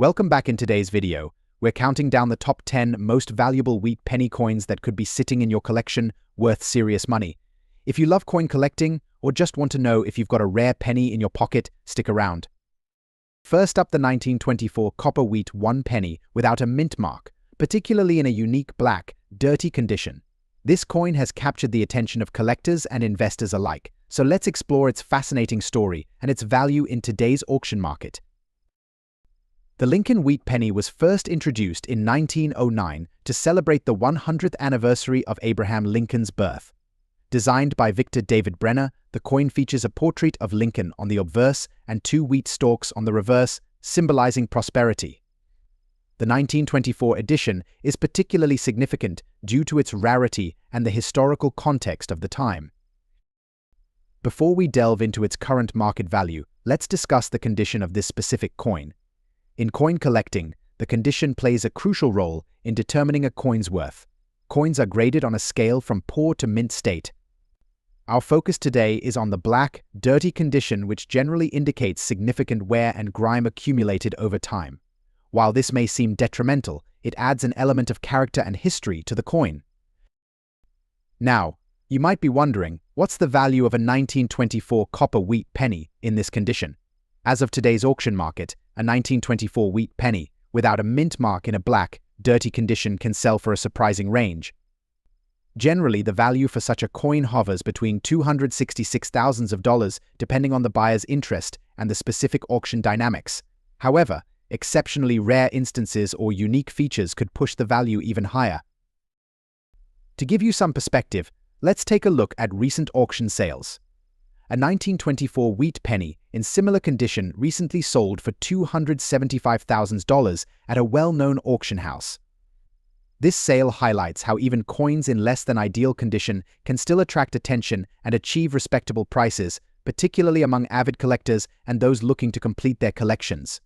Welcome back. In today's video, we're counting down the top 10 most valuable wheat penny coins that could be sitting in your collection worth serious money. If you love coin collecting or just want to know if you've got a rare penny in your pocket, stick around. First up, the 1924 copper wheat 1 penny without a mint mark, particularly in a unique black, dirty condition. This coin has captured the attention of collectors and investors alike, so let's explore its fascinating story and its value in today's auction market. The Lincoln wheat penny was first introduced in 1909 to celebrate the 100th anniversary of Abraham Lincoln's birth. Designed by Victor David Brenner, the coin features a portrait of Lincoln on the obverse and 2 wheat stalks on the reverse, symbolizing prosperity. The 1924 edition is particularly significant due to its rarity and the historical context of the time. Before we delve into its current market value, let's discuss the condition of this specific coin. In coin collecting, the condition plays a crucial role in determining a coin's worth. Coins are graded on a scale from poor to mint state. Our focus today is on the black, dirty condition, which generally indicates significant wear and grime accumulated over time. While this may seem detrimental, it adds an element of character and history to the coin. Now, you might be wondering, what's the value of a 1924 copper wheat penny in this condition? As of today's auction market, a 1924 wheat penny without a mint mark in a black, dirty condition can sell for a surprising range. Generally, the value for such a coin hovers between $266,000 depending on the buyer's interest and the specific auction dynamics. However, exceptionally rare instances or unique features could push the value even higher. To give you some perspective, let's take a look at recent auction sales. A 1924 wheat penny in similar condition recently sold for $275,000 at a well-known auction house. This sale highlights how even coins in less than ideal condition can still attract attention and achieve respectable prices, particularly among avid collectors and those looking to complete their collections.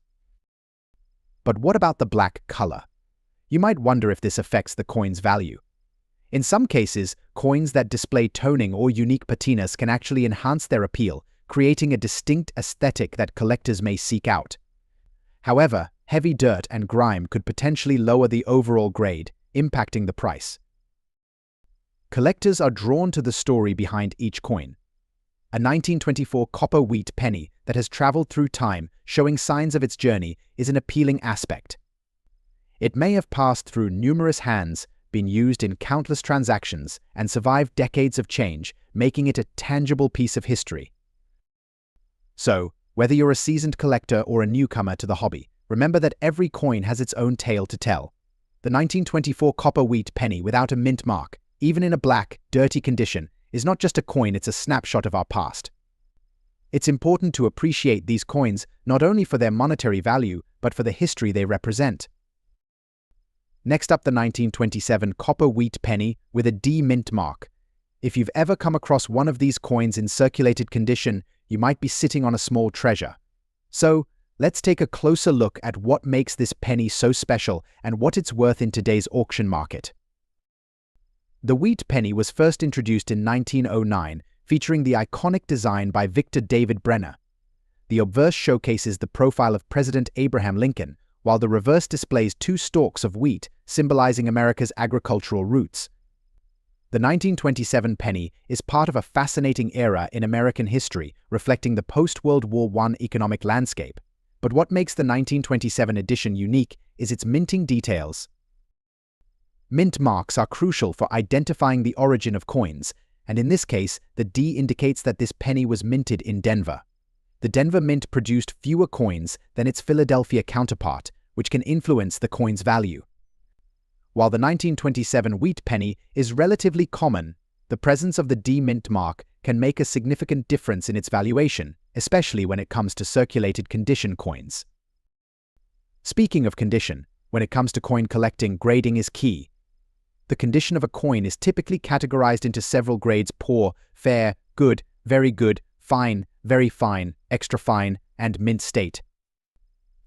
But what about the black color? You might wonder if this affects the coin's value. In some cases, coins that display toning or unique patinas can actually enhance their appeal, creating a distinct aesthetic that collectors may seek out. However, heavy dirt and grime could potentially lower the overall grade, impacting the price. Collectors are drawn to the story behind each coin. A 1924 copper wheat penny that has traveled through time, showing signs of its journey, is an appealing aspect. It may have passed through numerous hands, been used in countless transactions, and survived decades of change, making it a tangible piece of history. So, whether you're a seasoned collector or a newcomer to the hobby, remember that every coin has its own tale to tell. The 1924 copper wheat penny without a mint mark, even in a black, dirty condition, is not just a coin, it's a snapshot of our past. It's important to appreciate these coins not only for their monetary value, but for the history they represent. Next up, the 1927 copper wheat penny with a D mint mark. If you've ever come across one of these coins in circulated condition, you might be sitting on a small treasure. So, let's take a closer look at what makes this penny so special and what it's worth in today's auction market. The wheat penny was first introduced in 1909, featuring the iconic design by Victor David Brenner. The obverse showcases the profile of President Abraham Lincoln, while the reverse displays 2 stalks of wheat, symbolizing America's agricultural roots. The 1927 penny is part of a fascinating era in American history, reflecting the post-World War I economic landscape. But what makes the 1927 edition unique is its minting details. Mint marks are crucial for identifying the origin of coins, and in this case, the D indicates that this penny was minted in Denver. The Denver Mint produced fewer coins than its Philadelphia counterpart, which can influence the coin's value. While the 1927 wheat penny is relatively common, the presence of the D mint mark can make a significant difference in its valuation, especially when it comes to circulated condition coins. Speaking of condition, when it comes to coin collecting, grading is key. The condition of a coin is typically categorized into several grades: poor, fair, good, very good, fine, very fine, extra fine, and mint state.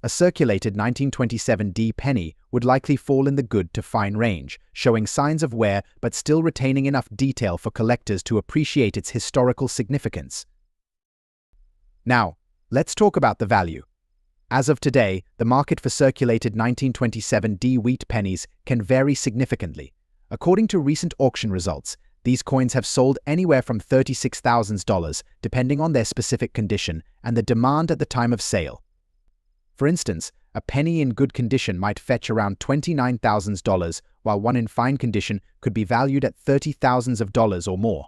A circulated 1927 D penny would likely fall in the good to fine range, showing signs of wear but still retaining enough detail for collectors to appreciate its historical significance. Now, let's talk about the value. As of today, the market for circulated 1927D wheat pennies can vary significantly. According to recent auction results, these coins have sold anywhere from $36,000 depending on their specific condition and the demand at the time of sale. For instance, a penny in good condition might fetch around $29,000, while one in fine condition could be valued at $30,000 or more.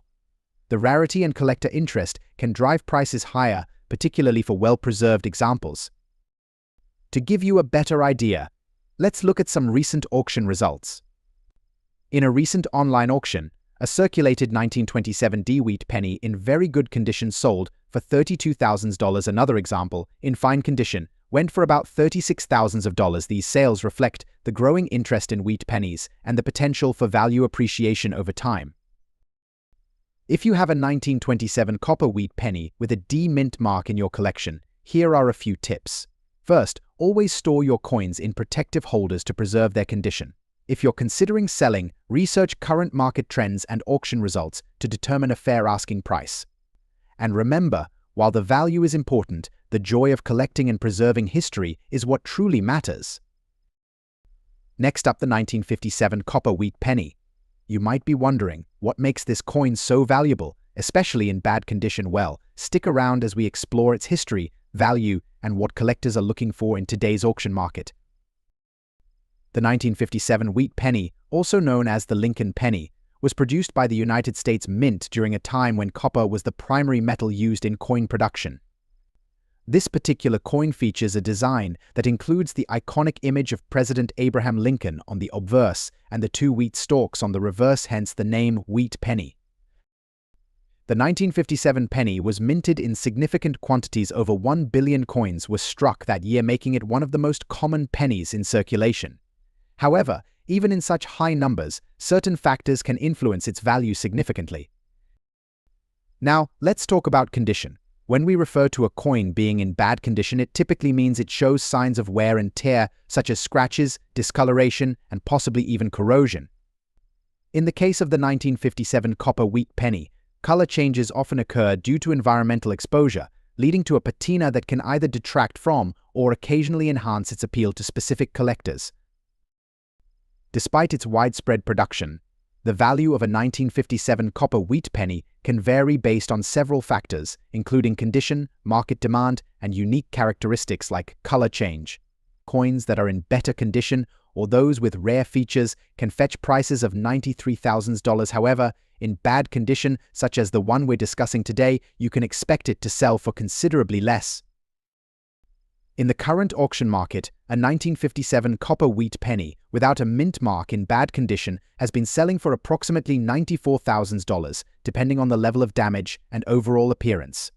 The rarity and collector interest can drive prices higher, particularly for well-preserved examples. To give you a better idea, let's look at some recent auction results. In a recent online auction, a circulated 1927D wheat penny in very good condition sold for $32,000. Another example, in fine condition, went for about $36,000. These sales reflect the growing interest in wheat pennies and the potential for value appreciation over time. If you have a 1927 copper wheat penny with a D mint mark in your collection, here are a few tips. First, always store your coins in protective holders to preserve their condition. If you're considering selling, research current market trends and auction results to determine a fair asking price. And remember, while the value is important, the joy of collecting and preserving history is what truly matters. Next up, the 1957 copper wheat penny. You might be wondering, what makes this coin so valuable, especially in bad condition? Well, stick around as we explore its history, value, and what collectors are looking for in today's auction market. The 1957 wheat penny, also known as the Lincoln penny, was produced by the United States Mint during a time when copper was the primary metal used in coin production. This particular coin features a design that includes the iconic image of President Abraham Lincoln on the obverse and the two wheat stalks on the reverse, hence the name wheat penny. The 1957 penny was minted in significant quantities. Over 1 billion coins were struck that year, making it one of the most common pennies in circulation. However, even in such high numbers, certain factors can influence its value significantly. Now, let's talk about condition. When we refer to a coin being in bad condition, it typically means it shows signs of wear and tear, such as scratches, discoloration, and possibly even corrosion. In the case of the 1957 copper wheat penny, color changes often occur due to environmental exposure, leading to a patina that can either detract from or occasionally enhance its appeal to specific collectors. Despite its widespread production, the value of a 1957 copper wheat penny can vary based on several factors, including condition, market demand, and unique characteristics like color change. Coins that are in better condition or those with rare features can fetch prices of $93,000. However, in bad condition, such as the one we're discussing today, you can expect it to sell for considerably less. In the current auction market, a 1957 copper wheat penny without a mint mark in bad condition has been selling for approximately $94,000, depending on the level of damage and overall appearance.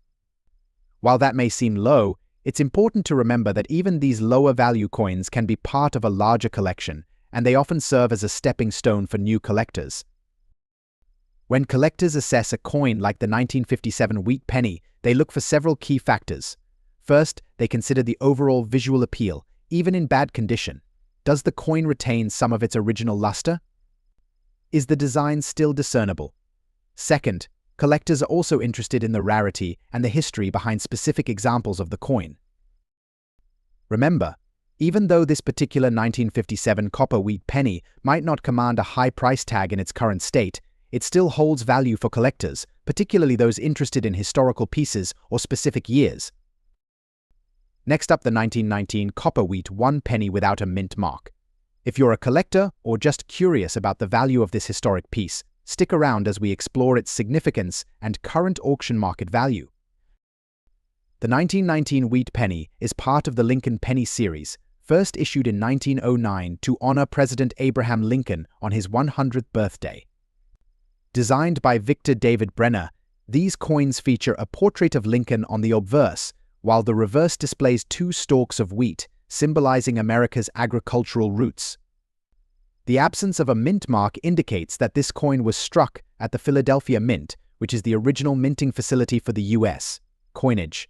While that may seem low, it's important to remember that even these lower value coins can be part of a larger collection, and they often serve as a stepping stone for new collectors. When collectors assess a coin like the 1957 wheat penny, they look for several key factors. First, they consider the overall visual appeal, even in bad condition. Does the coin retain some of its original luster? Is the design still discernible? Second, collectors are also interested in the rarity and the history behind specific examples of the coin. Remember, even though this particular 1957 copper wheat penny might not command a high price tag in its current state, it still holds value for collectors, particularly those interested in historical pieces or specific years. Next up, the 1919 copper wheat 1 penny without a mint mark. If you're a collector or just curious about the value of this historic piece, stick around as we explore its significance and current auction market value. The 1919 wheat penny is part of the Lincoln Penny series, first issued in 1909 to honor President Abraham Lincoln on his 100th birthday. Designed by Victor David Brenner, these coins feature a portrait of Lincoln on the obverse, while the reverse displays 2 stalks of wheat, symbolizing America's agricultural roots. The absence of a mint mark indicates that this coin was struck at the Philadelphia Mint, which is the original minting facility for the U.S. coinage.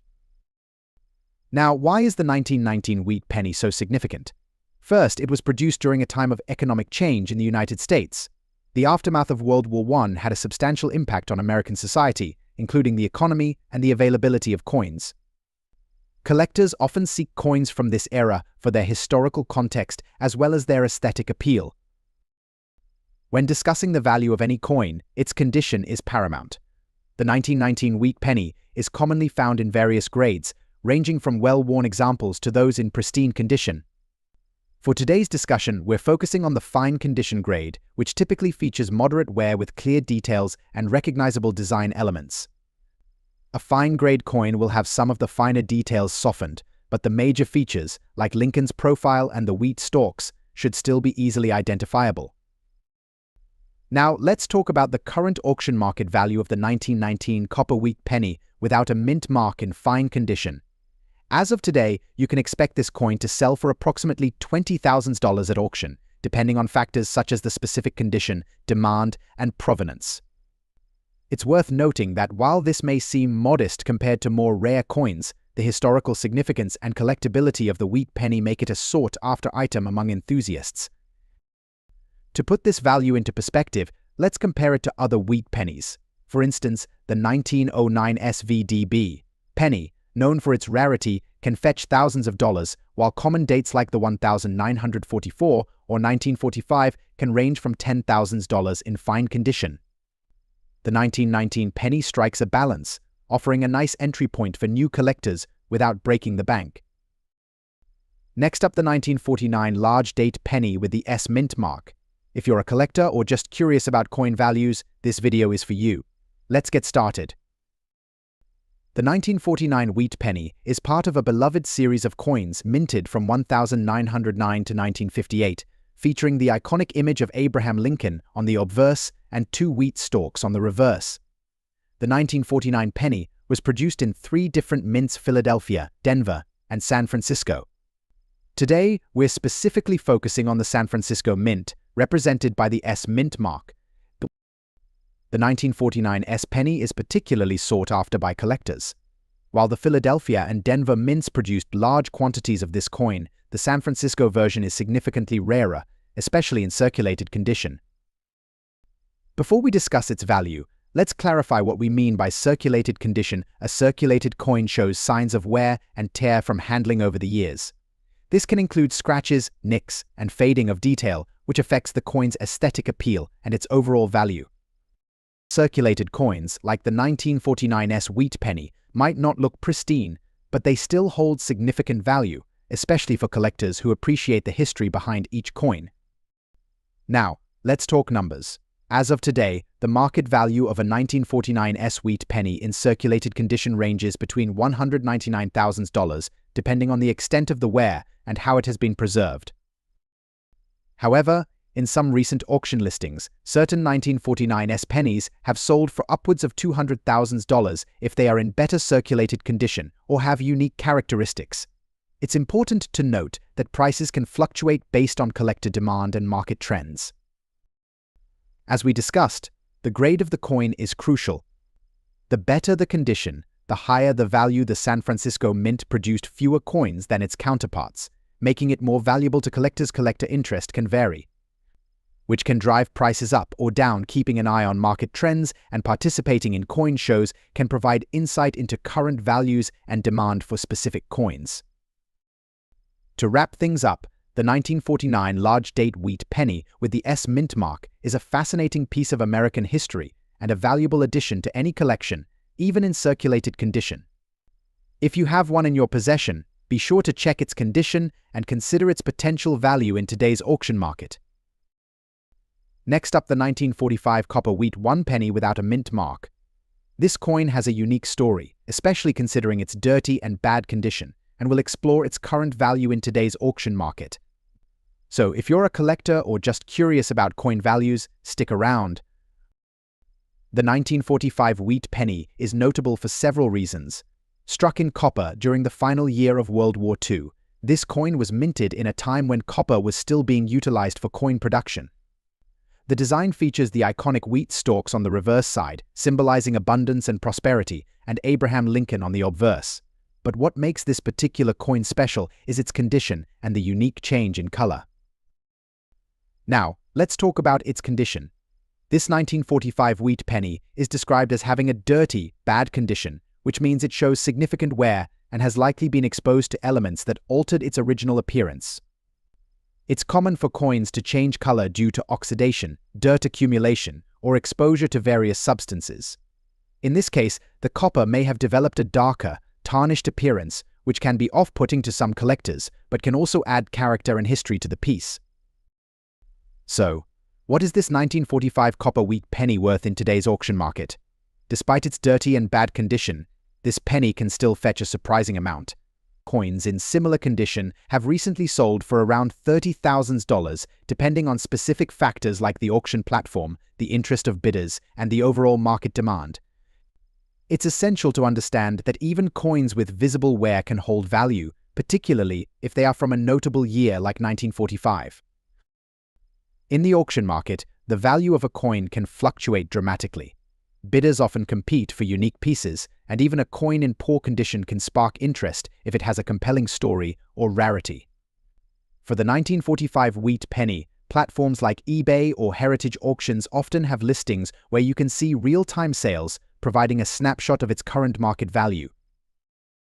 Now, why is the 1919 wheat penny so significant? First, it was produced during a time of economic change in the United States. The aftermath of World War I had a substantial impact on American society, including the economy and the availability of coins. Collectors often seek coins from this era for their historical context as well as their aesthetic appeal. When discussing the value of any coin, its condition is paramount. The 1919 wheat penny is commonly found in various grades, ranging from well-worn examples to those in pristine condition. For today's discussion, we're focusing on the fine condition grade, which typically features moderate wear with clear details and recognizable design elements. A fine-grade coin will have some of the finer details softened, but the major features, like Lincoln's profile and the wheat stalks, should still be easily identifiable. Now, let's talk about the current auction market value of the 1919 copper wheat penny without a mint mark in fine condition. As of today, you can expect this coin to sell for approximately $20,000 at auction, depending on factors such as the specific condition, demand, and provenance. It's worth noting that while this may seem modest compared to more rare coins, the historical significance and collectability of the wheat penny make it a sought-after item among enthusiasts. To put this value into perspective, let's compare it to other wheat pennies. For instance, the 1909 SVDB penny, known for its rarity, can fetch thousands of dollars, while common dates like the 1944 or 1945 can range from $10,000 in fine condition. The 1919 penny strikes a balance, offering a nice entry point for new collectors without breaking the bank. Next up, the 1949 large date penny with the S mint mark. If you're a collector or just curious about coin values, this video is for you. Let's get started. The 1949 wheat penny is part of a beloved series of coins minted from 1909 to 1958, featuring the iconic image of Abraham Lincoln on the obverse and two wheat stalks on the reverse. The 1949 penny was produced in 3 different mints: Philadelphia, Denver, and San Francisco. Today, we're specifically focusing on the San Francisco mint, represented by the S mint mark. The 1949 S penny is particularly sought after by collectors. While the Philadelphia and Denver mints produced large quantities of this coin, the San Francisco version is significantly rarer, especially in circulated condition. Before we discuss its value, let's clarify what we mean by circulated condition. A circulated coin shows signs of wear and tear from handling over the years. This can include scratches, nicks, and fading of detail, which affects the coin's aesthetic appeal and its overall value. Circulated coins, like the 1949 S wheat penny, might not look pristine, but they still hold significant value, especially for collectors who appreciate the history behind each coin. Now, let's talk numbers. As of today, the market value of a 1949 S wheat penny in circulated condition ranges between $199,000, depending on the extent of the wear and how it has been preserved. However, in some recent auction listings, certain 1949 S pennies have sold for upwards of $200,000 if they are in better circulated condition or have unique characteristics. It's important to note that prices can fluctuate based on collector demand and market trends. As we discussed, the grade of the coin is crucial. The better the condition, the higher the value. The San Francisco mint produced fewer coins than its counterparts, making it more valuable to collectors. Collector interest can vary, which can drive prices up or down. Keeping an eye on market trends and participating in coin shows can provide insight into current values and demand for specific coins. To wrap things up, the 1949 large date wheat penny with the S mint mark is a fascinating piece of American history and a valuable addition to any collection, even in circulated condition. If you have one in your possession, be sure to check its condition and consider its potential value in today's auction market. Next up, the 1945 copper wheat 1 penny without a mint mark. This coin has a unique story, especially considering its dirty and bad condition, and we'll explore its current value in today's auction market. So, if you're a collector or just curious about coin values, stick around. The 1945 wheat penny is notable for several reasons. Struck in copper during the final year of World War II, this coin was minted in a time when copper was still being utilized for coin production. The design features the iconic wheat stalks on the reverse side, symbolizing abundance and prosperity, and Abraham Lincoln on the obverse. But what makes this particular coin special is its condition and the unique change in color. Now, let's talk about its condition. This 1945 wheat penny is described as having a dirty, bad condition, which means it shows significant wear and has likely been exposed to elements that altered its original appearance. It's common for coins to change color due to oxidation, dirt accumulation, or exposure to various substances. In this case, the copper may have developed a darker, tarnished appearance, which can be off-putting to some collectors, but can also add character and history to the piece. So, what is this 1945 copper wheat penny worth in today's auction market? Despite its dirty and bad condition, this penny can still fetch a surprising amount. Coins in similar condition have recently sold for around $30,000, depending on specific factors like the auction platform, the interest of bidders, and the overall market demand. It's essential to understand that even coins with visible wear can hold value, particularly if they are from a notable year like 1945. In the auction market, the value of a coin can fluctuate dramatically. Bidders often compete for unique pieces, and even a coin in poor condition can spark interest if it has a compelling story or rarity. For the 1945 wheat penny, platforms like eBay or heritage auctions often have listings where you can see real-time sales, providing a snapshot of its current market value.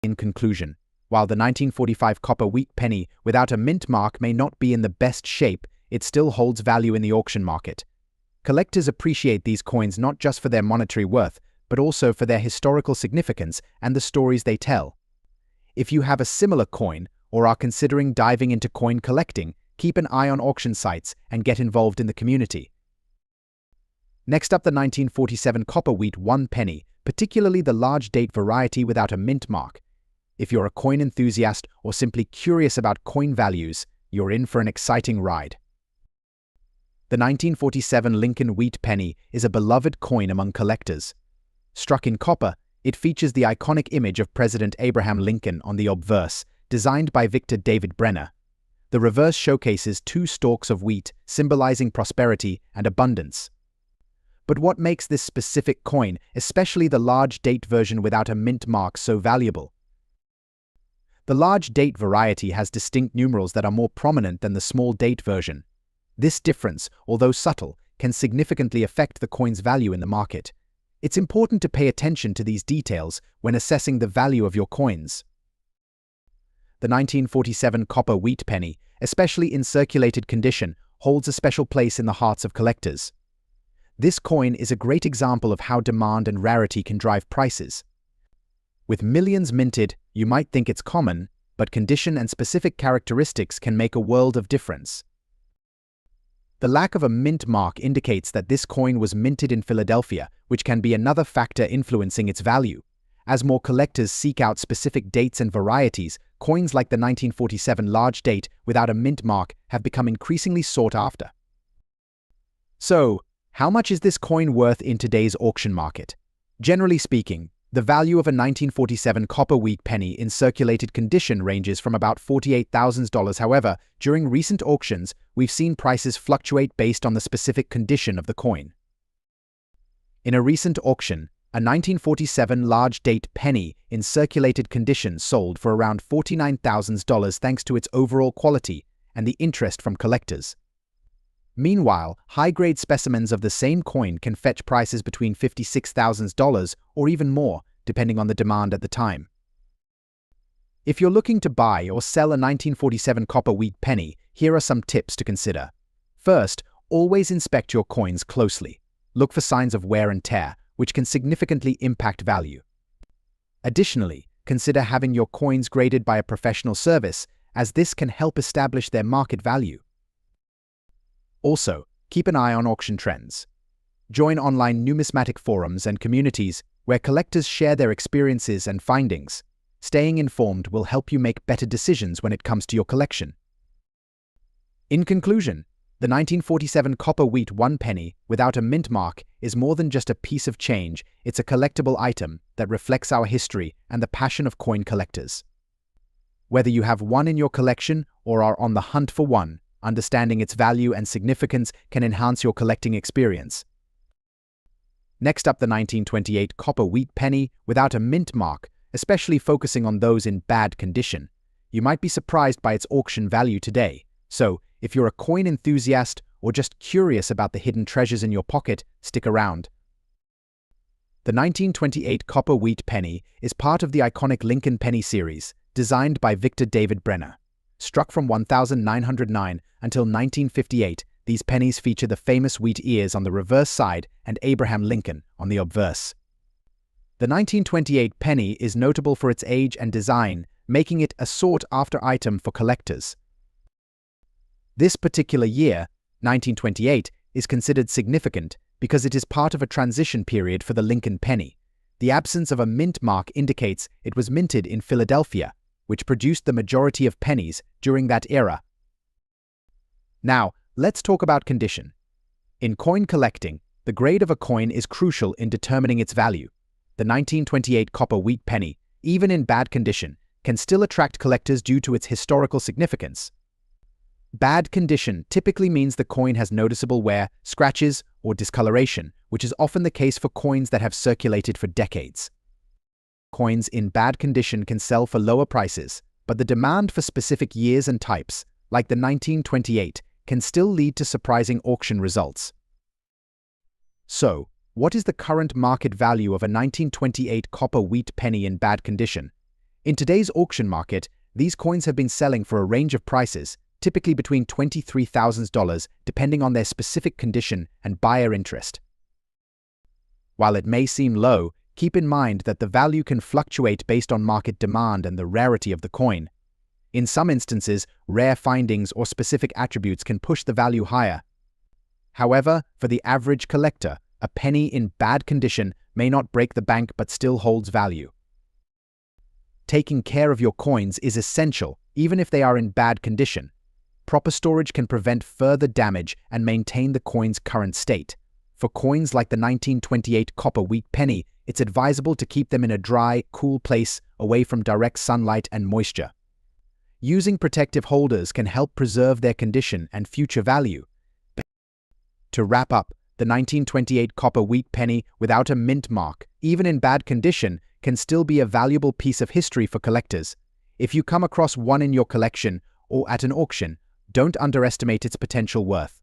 In conclusion, while the 1945 copper wheat penny without a mint mark may not be in the best shape, it still holds value in the auction market. Collectors appreciate these coins not just for their monetary worth, but also for their historical significance and the stories they tell. If you have a similar coin or are considering diving into coin collecting, keep an eye on auction sites and get involved in the community. Next up, the 1947 copper wheat 1 penny, particularly the large date variety without a mint mark. If you're a coin enthusiast or simply curious about coin values, you're in for an exciting ride. The 1947 Lincoln wheat penny is a beloved coin among collectors. Struck in copper, it features the iconic image of President Abraham Lincoln on the obverse, designed by Victor David Brenner. The reverse showcases 2 stalks of wheat, symbolizing prosperity and abundance. But what makes this specific coin, especially the large date version without a mint mark, so valuable? The large date variety has distinct numerals that are more prominent than the small date version. This difference, although subtle, can significantly affect the coin's value in the market. It's important to pay attention to these details when assessing the value of your coins. The 1947 copper wheat penny, especially in circulated condition, holds a special place in the hearts of collectors. This coin is a great example of how demand and rarity can drive prices. With millions minted, you might think it's common, but condition and specific characteristics can make a world of difference. The lack of a mint mark indicates that this coin was minted in Philadelphia, which can be another factor influencing its value. As more collectors seek out specific dates and varieties, coins like the 1947 large date without a mint mark have become increasingly sought after. So, how much is this coin worth in today's auction market? Generally speaking, the value of a 1947 copper wheat penny in circulated condition ranges from about $48,000. However, during recent auctions, we've seen prices fluctuate based on the specific condition of the coin. In a recent auction, a 1947 large date penny in circulated condition sold for around $49,000 thanks to its overall quality and the interest from collectors. Meanwhile, high-grade specimens of the same coin can fetch prices between $56,000 or even more, depending on the demand at the time. If you're looking to buy or sell a 1947 copper wheat penny, here are some tips to consider. First, always inspect your coins closely. Look for signs of wear and tear, which can significantly impact value. Additionally, consider having your coins graded by a professional service, as this can help establish their market value. Also, keep an eye on auction trends. Join online numismatic forums and communities where collectors share their experiences and findings. Staying informed will help you make better decisions when it comes to your collection. In conclusion, the 1947 copper wheat 1 penny without a mint mark is more than just a piece of change. It's a collectible item that reflects our history and the passion of coin collectors. Whether you have one in your collection or are on the hunt for one, understanding its value and significance can enhance your collecting experience. Next up, the 1928 copper wheat penny without a mint mark, especially focusing on those in bad condition. You might be surprised by its auction value today. So, if you're a coin enthusiast or just curious about the hidden treasures in your pocket, stick around. The 1928 copper wheat penny is part of the iconic Lincoln penny series, designed by Victor David Brenner. Struck from 1909 until 1958, these pennies feature the famous wheat ears on the reverse side and Abraham Lincoln on the obverse. The 1928 penny is notable for its age and design, making it a sought-after item for collectors. This particular year, 1928, is considered significant because it is part of a transition period for the Lincoln penny. The absence of a mint mark indicates it was minted in Philadelphia, which produced the majority of pennies during that era. Now, let's talk about condition. In coin collecting, the grade of a coin is crucial in determining its value. The 1928 copper wheat penny, even in bad condition, can still attract collectors due to its historical significance. Bad condition typically means the coin has noticeable wear, scratches, or discoloration, which is often the case for coins that have circulated for decades. Coins in bad condition can sell for lower prices, but the demand for specific years and types, like the 1928, can still lead to surprising auction results. So, what is the current market value of a 1928 copper wheat penny in bad condition? In today's auction market, these coins have been selling for a range of prices, typically between $23,000 depending on their specific condition and buyer interest. While it may seem low, keep in mind that the value can fluctuate based on market demand and the rarity of the coin. In some instances, rare findings or specific attributes can push the value higher. However, for the average collector, a penny in bad condition may not break the bank but still holds value. Taking care of your coins is essential, even if they are in bad condition. Proper storage can prevent further damage and maintain the coin's current state. For coins like the 1928 copper wheat penny, it's advisable to keep them in a dry, cool place away from direct sunlight and moisture. Using protective holders can help preserve their condition and future value. To wrap up, the 1928 copper wheat penny without a mint mark, even in bad condition, can still be a valuable piece of history for collectors. If you come across one in your collection or at an auction, don't underestimate its potential worth.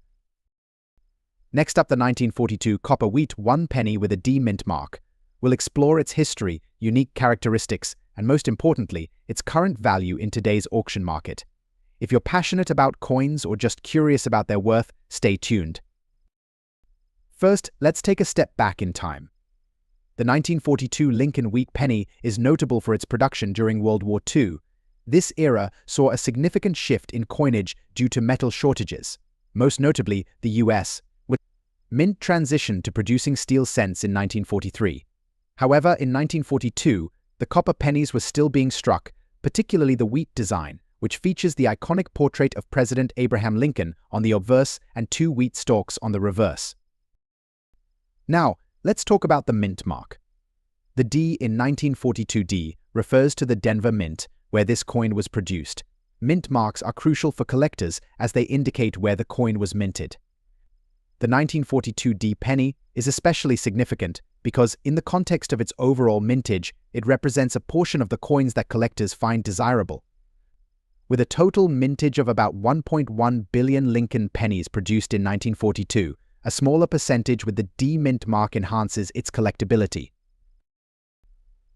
Next up, the 1942 copper wheat 1 penny with a D mint mark. We'll explore its history, unique characteristics, and most importantly, its current value in today's auction market. If you're passionate about coins or just curious about their worth, stay tuned. First, let's take a step back in time. The 1942 Lincoln wheat penny is notable for its production during World War II. This era saw a significant shift in coinage due to metal shortages. Most notably, the US, with mint transitioned to producing steel cents in 1943. However, in 1942, the copper pennies were still being struck, particularly the wheat design, which features the iconic portrait of President Abraham Lincoln on the obverse and 2 wheat stalks on the reverse. Now, let's talk about the mint mark. The D in 1942 D refers to the Denver Mint, where this coin was produced. Mint marks are crucial for collectors as they indicate where the coin was minted. The 1942 D penny is especially significant because, in the context of its overall mintage, it represents a portion of the coins that collectors find desirable. With a total mintage of about 1.1 billion Lincoln pennies produced in 1942, a smaller percentage with the D mint mark enhances its collectability.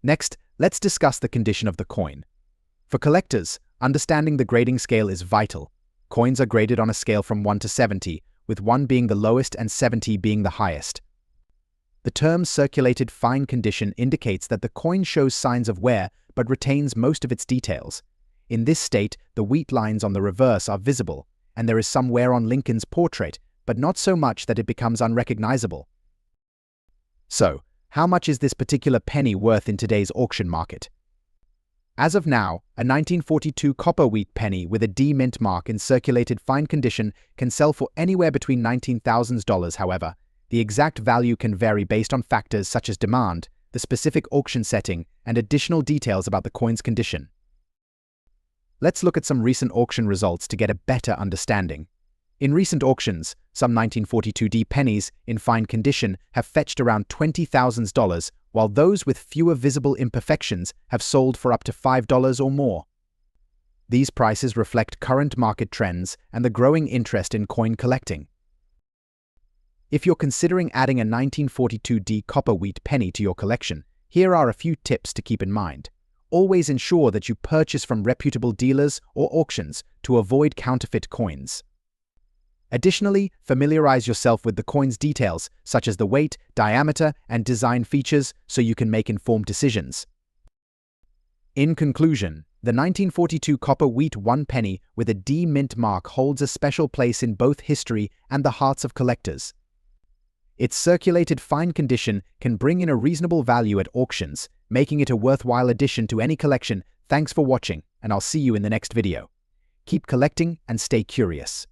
Next, let's discuss the condition of the coin. For collectors, understanding the grading scale is vital. Coins are graded on a scale from 1 to 70, with 1 being the lowest and 70 being the highest. The term circulated fine condition indicates that the coin shows signs of wear but retains most of its details. In this state, the wheat lines on the reverse are visible, and there is some wear on Lincoln's portrait, but not so much that it becomes unrecognizable. So, how much is this particular penny worth in today's auction market? As of now, a 1942 copper wheat penny with a D mint mark in circulated fine condition can sell for anywhere between $19,000. However, the exact value can vary based on factors such as demand, the specific auction setting, and additional details about the coin's condition. Let's look at some recent auction results to get a better understanding. In recent auctions, some 1942 D pennies in fine condition have fetched around $20,000, while those with fewer visible imperfections have sold for up to $5 or more. These prices reflect current market trends and the growing interest in coin collecting. If you're considering adding a 1942D copper wheat penny to your collection, here are a few tips to keep in mind. Always ensure that you purchase from reputable dealers or auctions to avoid counterfeit coins. Additionally, familiarize yourself with the coin's details, such as the weight, diameter, and design features, so you can make informed decisions. In conclusion, the 1942 copper wheat 1 penny with a D mint mark holds a special place in both history and the hearts of collectors. Its circulated fine condition can bring in a reasonable value at auctions, making it a worthwhile addition to any collection. Thanks for watching, and I'll see you in the next video. Keep collecting and stay curious.